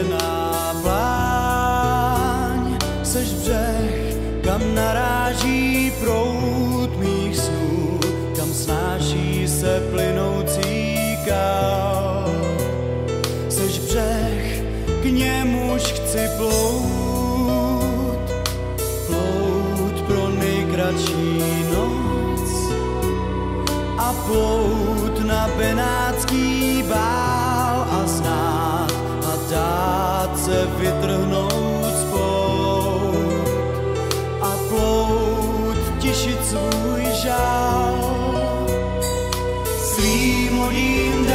otevřená pláň, seš břeh, kam naráží proud mých snů, kam snáší se plynoucí kál. Seš břeh, k němuž chci plout, plout pro nejkratší noc a plout na benátský bál a znát a dát se vytrhnout spout a plout tišit svůj žál. Svým lodím